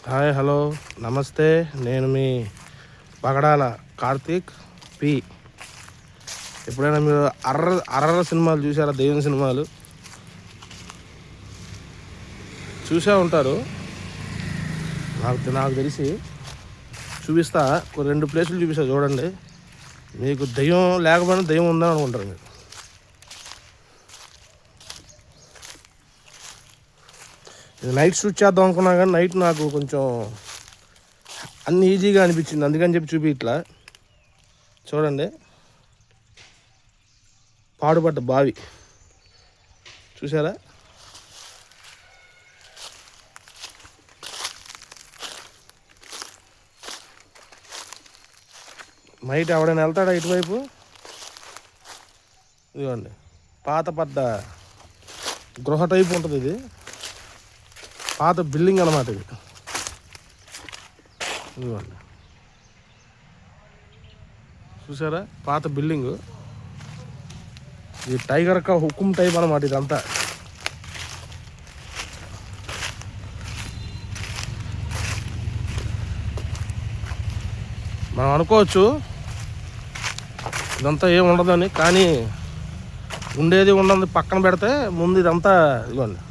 Hi hello నమస్తే. నేను మీ పగడాల Karthik P. ఎప్పుడైనా మీరు అర్ర సినిమాలు చూసారా? దెయ్యం సినిమాలు చూసే ఉంటారు. నాకు తెలిసి చూపిస్తా, ఒక 2 ప్లేసులు చూపిస్తా చూడండి. మీకు దెయ్యం లేకపోయినా దెయ్యం ఉందని అనుకుంటారు మీరు. నైట్ షూట్ చేద్దాం అనుకున్నా కానీ నైట్ నాకు కొంచెం అన్ని ఈజీగా అనిపించింది, అందుకని చెప్పి చూపి ఇట్లా చూడండి. పాడుపడ్డ బావి చూసారా? నైట్ ఎవడైనా వెళ్తాడా ఇటువైపు? ఇదిగోండి, పాత పడ్డ గృహ టైపు ఉంటుంది. ఇది పాత బిల్డింగ్ అన్నమాట. ఇది ఇదిగోండి, చూసారా? పాత బిల్డింగు. ఇది టైగర్ కా హుకుం టైప్ అన్నమాట. ఇదంతా మనం అనుకోవచ్చు ఇదంతా ఏమి ఉండదని, కానీ ఉండేది ఉండదు పక్కన పెడితే ముందు ఇదంతా ఇదిగోండి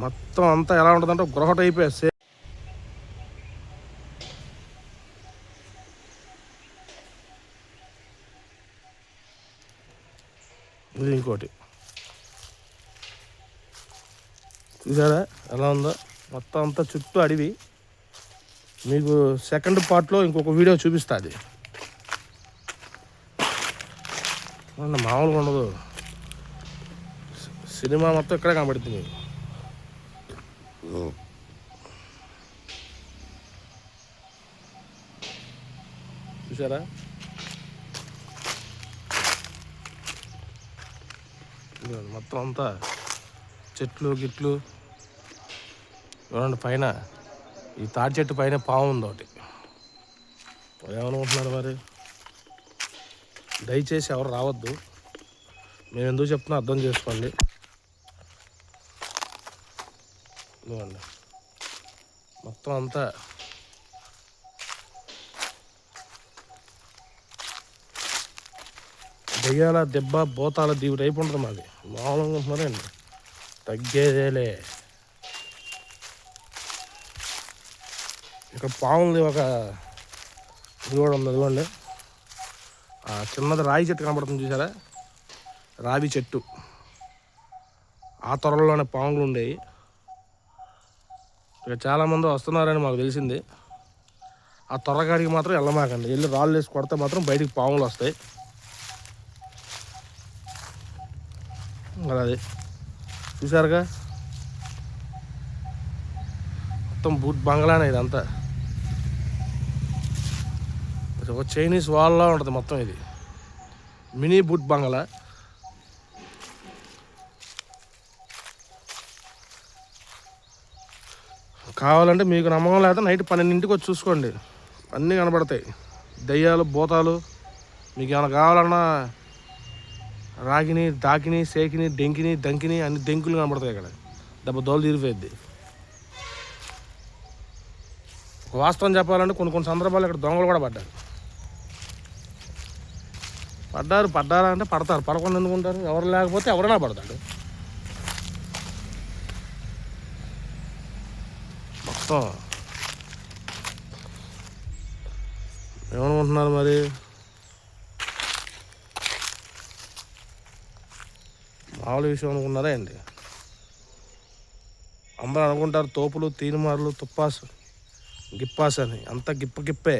మొత్తం అంతా ఎలా ఉంటుందంటే గృహ టైపే. ఇది ఇంకోటి చూసారా ఎలా ఉందో? మొత్తం అంతా చుట్టూ అడవి. మీకు సెకండ్ పార్ట్లో ఇంకొక వీడియో చూపిస్తా. అది మామూలుగా ఉండదు. సినిమా మొత్తం ఇక్కడే కనబడుతుంది మీకు. చూసారా? మొత్తం అంతా చెట్లు గిట్లు. చూడండి, పైన ఈ తాటి చెట్టు పైన పాము ఉంది ఒకటి. ఏమనుకుంటున్నారు మరి? దయచేసి ఎవరు రావద్దు. మేము ఎందుకు చెప్తున్నా అర్థం చేసుకోండి. ఇవ్వండి, మొత్తం అంతా దెయ్యాల దెబ్బ బోతాల దీవి టైపు ఉంటుంది మాది. మామూలుగా ఉంటున్నారండి, తగ్గేదేలే. ఇక్కడ పాముంది. ఒక ఇది కూడా ఉంది. అదిగోండి, చిన్నది రాయి చెట్టు కనబడుతుంది చూసారా? రావి చెట్టు. ఆ త్వరలోనే పాములు ఉండేవి. ఇక చాలామంది వస్తున్నారని మాకు తెలిసింది. ఆ త్వరగాడికి మాత్రం వెళ్ళమాకండి. వెళ్ళి రాళ్ళు వేసి కొడితే మాత్రం బయటికి పాములు వస్తాయి. అది చూసారుగా, మొత్తం బూట్ బంగ్లానే ఇదంతా. ఒక చైనీస్ వాల్లా ఉంటుంది మొత్తం. ఇది మినీ బూట్ బంగ్లా. కావాలంటే మీకు నమ్మకం లేకపోతే నైట్ 12ంటికి వచ్చి చూసుకోండి, అన్నీ కనబడతాయి. దయ్యాలు భూతాలు. మీకు ఏమైనా కావాలన్నా రాగిని దాకిని సేకిని డెంకిని దంకిని అన్ని దెంకులు కనబడతాయి. ఇక్కడ దెబ్బ దోలు తీరిపోయిద్ది. వాస్తవం చెప్పాలంటే కొన్ని సందర్భాలు ఇక్కడ దొంగలు కూడా పడ్డారా అంటే పడతారు. పడకుండా ఎందుకుంటారు? ఎవరు లేకపోతే ఎవరైనా పడతాడు. మొత్తం ఏమనుకుంటున్నారు మరి? మామూలు విషయం అనుకున్నారా అండి? అందరూ అనుకుంటారు తోపులు తీనుమారులు తుప్పాసు గిప్పాసు అని. అంత గిప్పే.